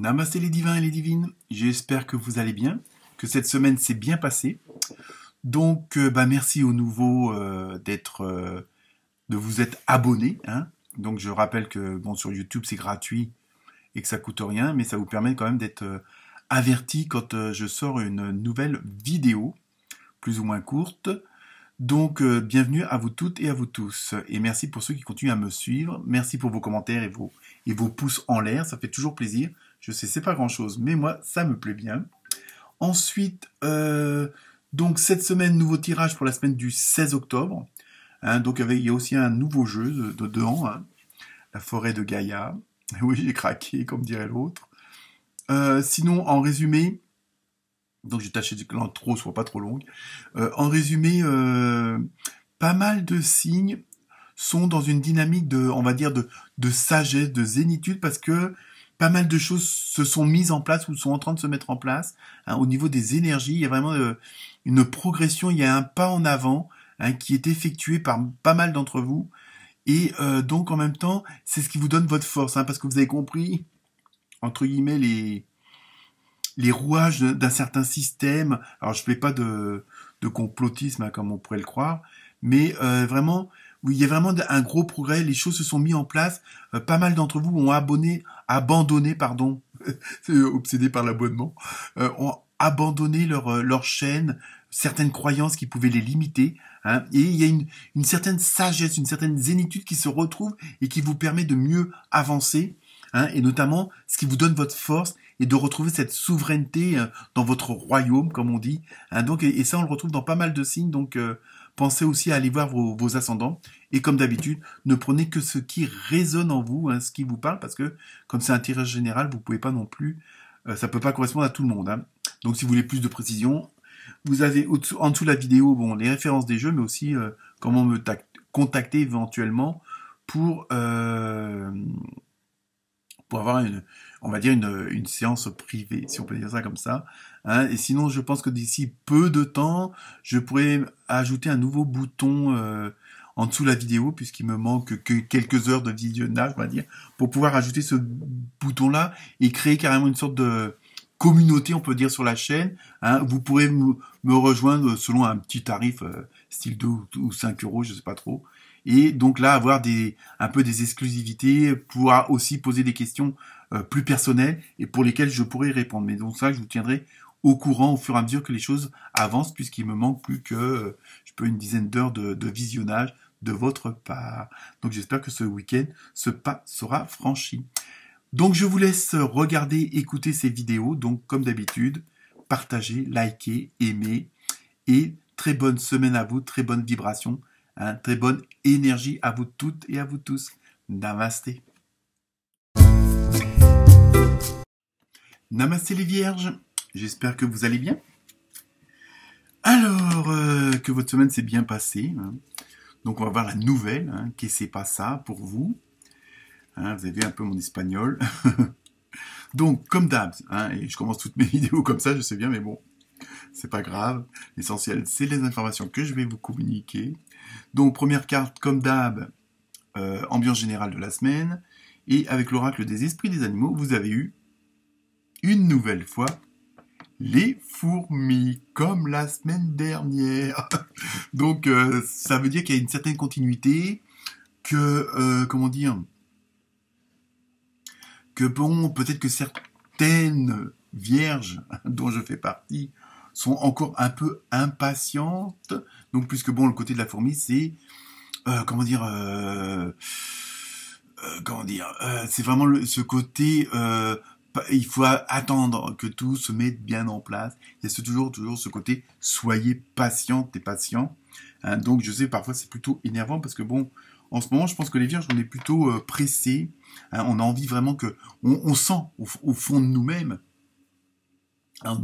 Namasté les divins et les divines, j'espère que vous allez bien, que cette semaine s'est bien passée. Donc, merci aux nouveaux de vous être abonnés. Hein. Donc, je rappelle que bon, sur YouTube, c'est gratuit et que ça coûte rien, mais ça vous permet quand même d'être averti quand je sors une nouvelle vidéo, plus ou moins courte. Donc, bienvenue à vous toutes et à vous tous. Et merci pour ceux qui continuent à me suivre. Merci pour vos commentaires et vos pouces en l'air. Ça fait toujours plaisir. Je sais, c'est pas grand-chose, mais moi, ça me plaît bien. Ensuite, donc cette semaine, nouveau tirage pour la semaine du 16 octobre. Hein, donc, il y a aussi un nouveau jeu dedans, hein, la forêt de Gaïa. Oui, j'ai craqué, comme dirait l'autre. Sinon, en résumé, donc j'ai tâché que l'intro soit pas trop longue. En résumé, pas mal de signes sont dans une dynamique de, on va dire, de sagesse, de zénitude, parce que pas mal de choses se sont mises en place ou sont en train de se mettre en place. Hein, au niveau des énergies, il y a vraiment une progression, il y a un pas en avant hein, qui est effectué par pas mal d'entre vous. Et donc en même temps, c'est ce qui vous donne votre force, hein, parce que vous avez compris, entre guillemets, les rouages d'un certain système. Alors je ne fais pas de complotisme hein, comme on pourrait le croire, mais vraiment, oui, il y a vraiment un gros progrès. Les choses se sont mises en place. Pas mal d'entre vous ont abandonné, obsédé par l'abonnement, ont abandonné leur chaîne, certaines croyances qui pouvaient les limiter. Hein, et il y a une certaine sagesse, une certaine zénitude qui se retrouve et qui vous permet de mieux avancer. Hein, et notamment, ce qui vous donne votre force et de retrouver cette souveraineté dans votre royaume, comme on dit. Hein, donc, et ça, on le retrouve dans pas mal de signes. Donc, pensez aussi à aller voir vos ascendants. Et comme d'habitude, ne prenez que ce qui résonne en vous, hein, ce qui vous parle, parce que comme c'est un tirage général, vous pouvez pas non plus, ça peut pas correspondre à tout le monde. Hein. Donc, si vous voulez plus de précision, vous avez en dessous de la vidéo, bon, les références des jeux, mais aussi comment me contacter éventuellement pour avoir on va dire une séance privée, si on peut dire ça comme ça. Hein. Et sinon, je pense que d'ici peu de temps, je pourrais ajouter un nouveau bouton en dessous de la vidéo, puisqu'il me manque que quelques heures de visionnage, on va dire, pour pouvoir ajouter ce bouton-là et créer carrément une sorte de communauté, on peut dire, sur la chaîne. Hein. Vous pourrez me rejoindre selon un petit tarif, style 2 ou 5 euros, je sais pas trop. Et donc là, avoir un peu des exclusivités, pouvoir aussi poser des questions plus personnelles et pour lesquelles je pourrais répondre. Mais donc ça, je vous tiendrai au courant au fur et à mesure que les choses avancent, puisqu'il me manque plus que une dizaine d'heures de visionnage de votre part. Donc j'espère que ce week-end, ce pas sera franchi. Donc je vous laisse regarder, écouter ces vidéos. Donc comme d'habitude, partagez, likez, aimez et très bonne semaine à vous, très bonne vibration. Hein, très bonne énergie à vous toutes et à vous tous. Namasté. Namasté les vierges. J'espère que vous allez bien. Alors, que votre semaine s'est bien passée. Hein. Donc, on va voir la nouvelle. Hein, que c'est pas ça pour vous. Hein, vous avez vu un peu mon espagnol. Donc, comme d'hab, hein, et je commence toutes mes vidéos comme ça, je sais bien, mais bon, c'est pas grave. L'essentiel, c'est les informations que je vais vous communiquer. Donc, première carte, comme d'hab, ambiance générale de la semaine. Et avec l'oracle des esprits des animaux, vous avez eu, une nouvelle fois, les fourmis, comme la semaine dernière. Donc, ça veut dire qu'il y a une certaine continuité, que, comment dire, que bon, peut-être que certaines vierges, dont je fais partie, sont encore un peu impatientes. Donc, puisque bon, le côté de la fourmi, c'est c'est vraiment ce côté, il faut attendre que tout se mette bien en place. Il y a toujours ce côté, soyez patiente et patient. Hein, donc, je sais, parfois, c'est plutôt énervant parce que bon, en ce moment, je pense que les vierges, on est plutôt pressés. Hein, on a envie vraiment que, on sent au fond de nous-mêmes, alors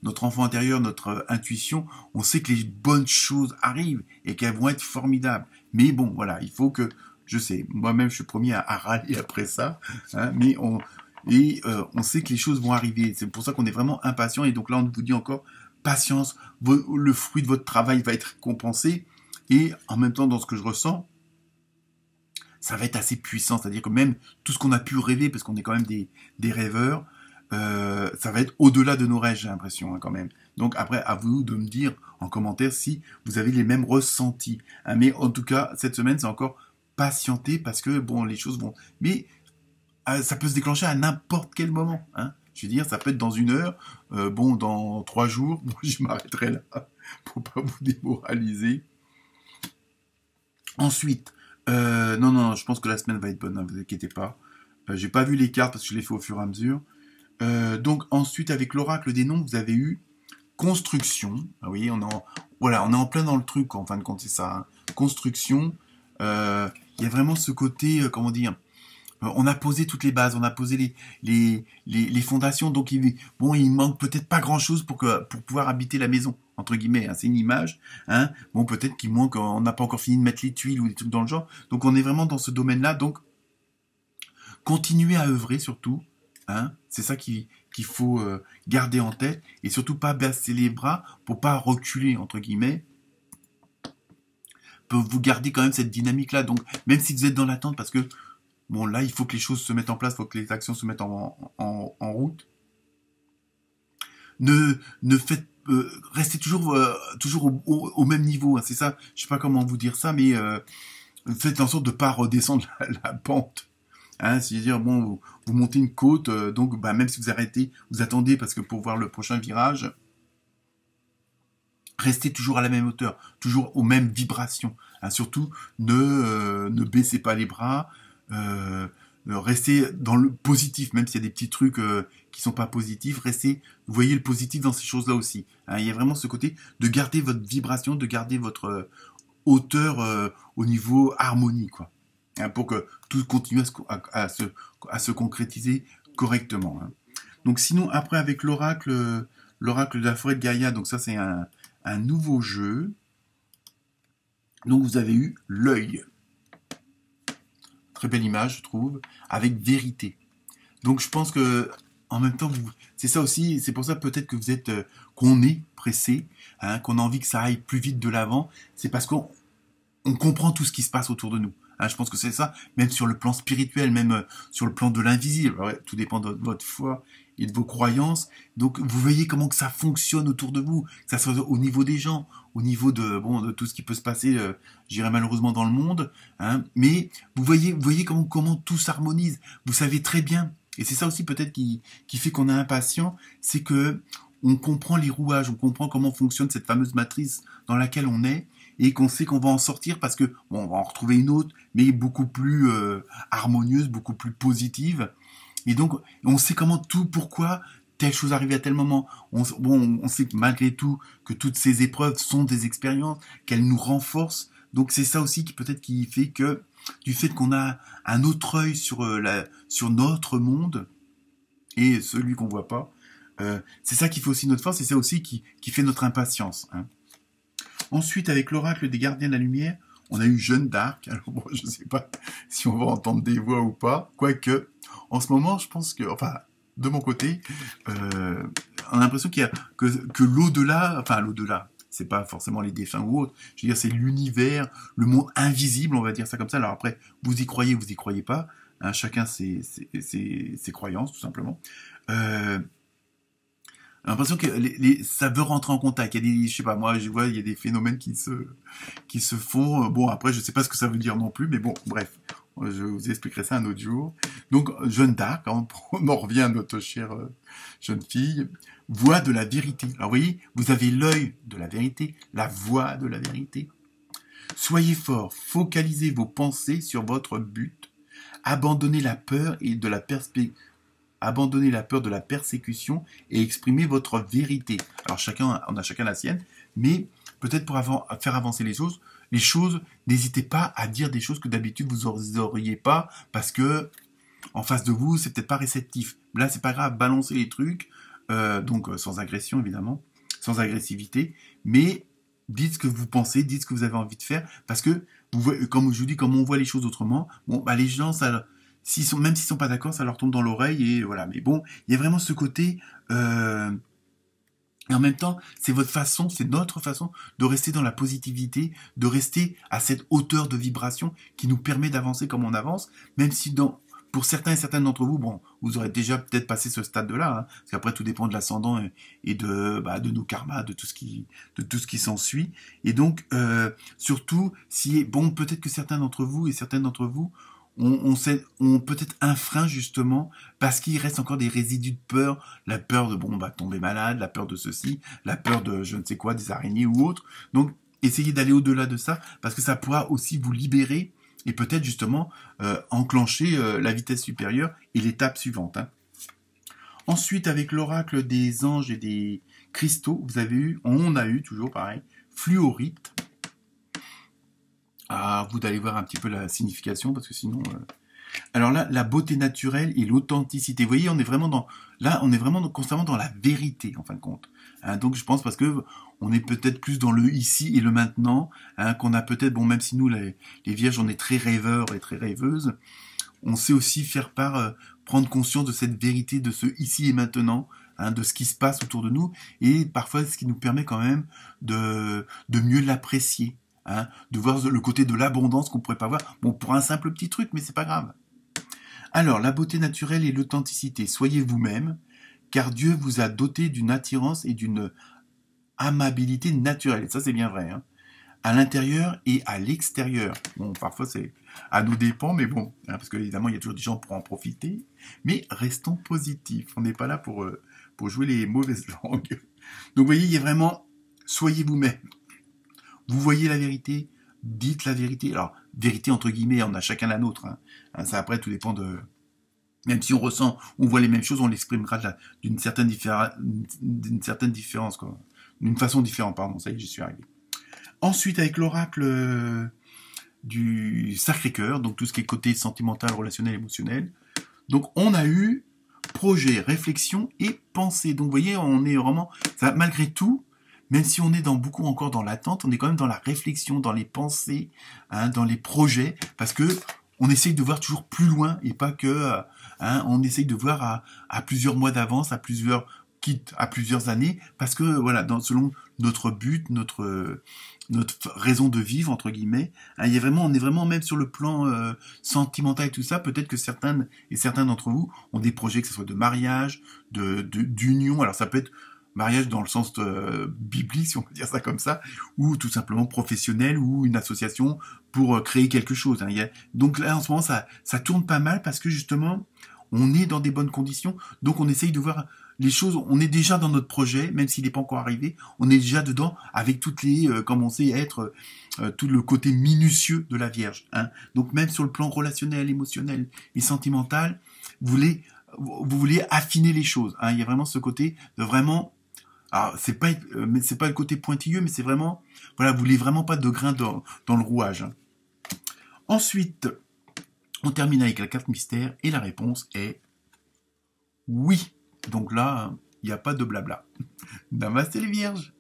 notre enfant intérieur, notre intuition, on sait que les bonnes choses arrivent et qu'elles vont être formidables. Mais bon, voilà, il faut que, je sais, moi-même je suis premier à râler après ça, hein, mais on sait que les choses vont arriver. C'est pour ça qu'on est vraiment impatient et donc là on vous dit encore, patience, le fruit de votre travail va être récompensé et en même temps dans ce que je ressens, ça va être assez puissant, c'est-à-dire que même tout ce qu'on a pu rêver, parce qu'on est quand même des rêveurs, ça va être au-delà de nos rêves, j'ai l'impression, hein, quand même. Donc après, à vous de me dire en commentaire si vous avez les mêmes ressentis. Hein. Mais en tout cas, cette semaine, c'est encore patienter parce que, bon, les choses vont... Mais ça peut se déclencher à n'importe quel moment. Hein. Je veux dire, ça peut être dans 1 heure, bon, dans 3 jours, bon, je m'arrêterai là pour pas vous démoraliser. Ensuite, non, je pense que la semaine va être bonne, ne vous inquiétez pas. J'ai pas vu les cartes parce que je les fais au fur et à mesure. Donc ensuite, avec l'oracle des noms, vous avez eu construction. Ah oui, voilà, on est en plein dans le truc, en fin de compte, c'est ça. Hein. Construction. Il y a vraiment ce côté, comment dire, on a posé toutes les bases, on a posé les fondations, donc il manque peut-être pas grand-chose pour pouvoir habiter la maison, entre guillemets, hein, c'est une image, hein. Bon, peut-être qu'il manque, on n'a pas encore fini de mettre les tuiles ou des trucs dans le genre, donc on est vraiment dans ce domaine-là, donc continuez à œuvrer surtout, hein, c'est ça qu'il faut garder en tête, et surtout pas baisser les bras pour pas reculer, entre guillemets, pour vous garder quand même cette dynamique-là, donc même si vous êtes dans l'attente, parce que bon, là, il faut que les choses se mettent en place, il faut que les actions se mettent en route. Ne faites, restez toujours au même niveau. Hein, c'est ça. Je sais pas comment vous dire ça, mais faites en sorte de pas redescendre la pente. Hein, c'est-à-dire, bon, vous montez une côte, donc bah, même si vous arrêtez, vous attendez parce que pour voir le prochain virage, restez toujours à la même hauteur, toujours aux mêmes vibrations. Hein, surtout, ne baissez pas les bras. Restez dans le positif, même s'il y a des petits trucs qui sont pas positifs, restez, vous voyez le positif dans ces choses-là aussi. Hein, il y a vraiment ce côté de garder votre vibration, de garder votre hauteur au niveau harmonie, quoi. Hein, pour que tout continue à se concrétiser correctement. Hein. Donc sinon, après avec l'oracle de la forêt de Gaïa, donc ça c'est un nouveau jeu. Donc vous avez eu l'œil. Très belle image, je trouve, avec vérité. Donc je pense que en même temps, c'est ça aussi, c'est pour ça peut-être que vous êtes, qu'on est pressé, hein, qu'on a envie que ça aille plus vite de l'avant, c'est parce qu'on comprend tout ce qui se passe autour de nous. Hein, je pense que c'est ça, même sur le plan spirituel, même sur le plan de l'invisible. Ouais, tout dépend de votre foi et de vos croyances. Donc vous voyez comment que ça fonctionne autour de vous, que ça soit au niveau des gens, au niveau de tout ce qui peut se passer, j'irais malheureusement dans le monde. Hein, mais vous voyez comment tout s'harmonise. Vous savez très bien. Et c'est ça aussi peut-être qui fait qu'on est impatient, c'est que on comprend les rouages, on comprend comment fonctionne cette fameuse matrice dans laquelle on est, et qu'on sait qu'on va en sortir parce que bon, on va en retrouver une autre, mais beaucoup plus harmonieuse, beaucoup plus positive. Et donc, on sait pourquoi telle chose arrive à tel moment. On sait que malgré tout que toutes ces épreuves sont des expériences, qu'elles nous renforcent. Donc c'est ça aussi qui fait que du fait qu'on a un autre œil sur notre monde et celui qu'on voit pas, c'est ça qui fait aussi notre force et c'est ça aussi qui fait notre impatience. Hein. Ensuite, avec l'oracle des gardiens de la lumière, on a eu Jeanne d'Arc. Alors bon, je ne sais pas si on va entendre des voix ou pas, quoique en ce moment, je pense que, enfin, de mon côté, on a l'impression que l'au-delà, enfin l'au-delà, c'est pas forcément les défunts ou autres, je veux dire c'est l'univers, le monde invisible, on va dire ça comme ça. Alors après, vous y croyez pas, hein, chacun ses croyances tout simplement. J'ai l'impression que ça veut rentrer en contact. Il y a des, je sais pas, moi, je vois, il y a des phénomènes qui se font. Bon, après, je sais pas ce que ça veut dire non plus, mais bon, bref. Je vous expliquerai ça un autre jour. Donc, Jeanne d'Arc, hein, on en revient à notre chère jeune fille, voix de la vérité. Alors, vous voyez, vous avez l'œil de la vérité, la voix de la vérité. Soyez fort, focalisez vos pensées sur votre but. Abandonnez la peur et de la perspective. Abandonnez la peur de la persécution et exprimez votre vérité. Alors on a chacun la sienne, mais peut-être pour faire avancer les choses, n'hésitez pas à dire des choses que d'habitude vous n'oseriez pas parce que en face de vous, c'est peut-être pas réceptif. Là, c'est pas grave, balancez les trucs, donc sans agression évidemment, sans agressivité, mais dites ce que vous pensez, dites ce que vous avez envie de faire, parce que comme je vous dis, comme on voit les choses autrement, bon, bah les gens, ça. Même s'ils sont pas d'accord, ça leur tombe dans l'oreille et voilà. Mais bon, il y a vraiment ce côté. Et en même temps, c'est notre façon de rester dans la positivité, de rester à cette hauteur de vibration qui nous permet d'avancer comme on avance, même si pour certains et certaines d'entre vous, bon, vous aurez déjà peut-être passé ce stade-là, hein, parce qu'après tout dépend de l'ascendant et de nos karmas, de tout ce qui s'ensuit. Et donc, surtout, si bon, peut-être que certains d'entre vous et certaines d'entre vous ont peut-être un frein justement parce qu'il reste encore des résidus de peur, la peur de bon tomber malade, la peur de ceci, la peur de je ne sais quoi, des araignées ou autre. Donc, essayez d'aller au-delà de ça parce que ça pourra aussi vous libérer et peut-être justement enclencher la vitesse supérieure et l'étape suivante. Hein. Ensuite, avec l'oracle des anges et des cristaux, on a eu toujours pareil, fluorite. Ah, vous allez voir un petit peu la signification parce que sinon. Alors là, la beauté naturelle et l'authenticité. Vous voyez, on est vraiment constamment dans la vérité en fin de compte. Hein, donc je pense parce que on est peut-être plus dans le ici et le maintenant, hein, qu'on a peut-être, bon, même si nous les vierges, on est très rêveurs et très rêveuses, on sait aussi prendre conscience de cette vérité, de ce ici et maintenant, hein, de ce qui se passe autour de nous, et parfois ce qui nous permet quand même de mieux l'apprécier. Hein, de voir le côté de l'abondance qu'on pourrait pas voir. Bon, pour un simple petit truc, mais c'est pas grave. Alors, la beauté naturelle et l'authenticité. Soyez vous-même, car Dieu vous a doté d'une attirance et d'une amabilité naturelle. Et ça, c'est bien vrai. Hein, à l'intérieur et à l'extérieur. Bon, parfois, c'est à nos dépens, mais bon, hein, parce qu'évidemment, il y a toujours des gens pour en profiter. Mais restons positifs. On n'est pas là pour jouer les mauvaises langues. Donc, vous voyez, il y a vraiment, soyez vous-même. Vous voyez la vérité, dites la vérité. Alors, vérité entre guillemets, on a chacun la nôtre. Hein. Ça après, tout dépend de... Même si on voit les mêmes choses, on l'exprimera d'une certaine différence, quoi. D'une façon différente, pardon, ça y est, j'y suis arrivé. Ensuite, avec l'oracle du Sacré-Cœur, donc tout ce qui est côté sentimental, relationnel, émotionnel. Donc, on a eu projet, réflexion et pensée. Donc, vous voyez, on est vraiment... Ça, malgré tout, même si on est beaucoup encore dans l'attente, on est quand même dans la réflexion, dans les pensées, hein, dans les projets, parce que on essaye de voir toujours plus loin et pas que, on essaye de voir à plusieurs mois d'avance, quitte à plusieurs années, parce que voilà, selon notre but, notre raison de vivre entre guillemets, hein, on est vraiment même sur le plan sentimental et tout ça. Peut-être que certains d'entre vous ont des projets, que ce soit de mariage, d'union. Alors ça peut être mariage dans le sens biblique, si on peut dire ça comme ça, ou tout simplement professionnel, ou une association pour créer quelque chose. Hein. Donc là, en ce moment, ça tourne pas mal parce que justement, on est dans des bonnes conditions, donc on essaye de voir les choses, on est déjà dans notre projet, même s'il n'est pas encore arrivé, on est déjà dedans avec toutes les, comme on sait être, tout le côté minutieux de la Vierge. Hein. Donc même sur le plan relationnel, émotionnel et sentimental, vous voulez affiner les choses. Hein. Il y a vraiment ce côté de vraiment... Alors, c'est pas le côté pointilleux, mais c'est vraiment, voilà, vous voulez vraiment pas de grain dans le rouage. Hein. Ensuite, on termine avec la carte mystère et la réponse est oui. Donc là, il n'y a pas de blabla. Namasté les vierges.